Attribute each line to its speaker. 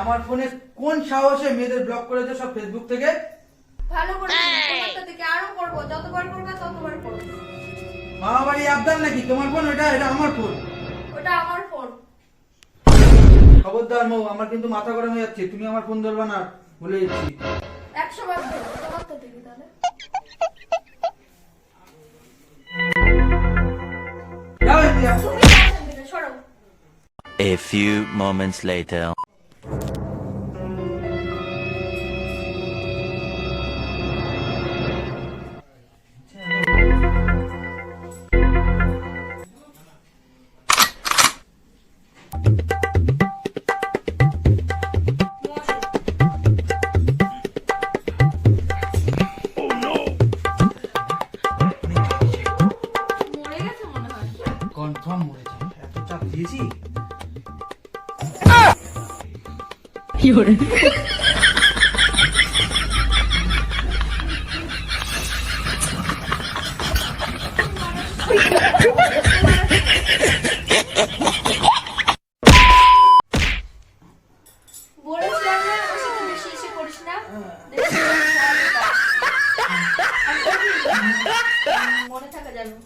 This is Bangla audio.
Speaker 1: আমার ফোনে কোন সাহসে মেয়েদের ব্লক করেছো সব ফেসবুক থেকে?
Speaker 2: ভালো করে তোমারটা থেকে আরো করবো, যতবার করবে ততবার করবো।
Speaker 1: মামা বাড়ি আবদার নাকি? তোমার ফোন ওটা? এটা আমার ফোন।
Speaker 2: ওটা আমার ফোন।
Speaker 1: খবরদার মৌ, আমার কিন্তু মাথা গরম হয়ে যাচ্ছে। তুমি আমার ফোন ধরবা না, বলে দিচ্ছি।
Speaker 2: 100 বার ধরবো, তোমারটা থেকে তাহলে।
Speaker 1: যাও ইন্ডিয়া।
Speaker 2: তুমি এখান থেকে সরো।
Speaker 3: A few moments later.
Speaker 2: মরে গেছে মনে হয়।
Speaker 1: কনফার্ম মরেছে, এত চাপ দিয়েছি।
Speaker 2: বলেছিলাম না আমার সাথে বেশি এসে করিস না। দেখি মনে থাকা জানো।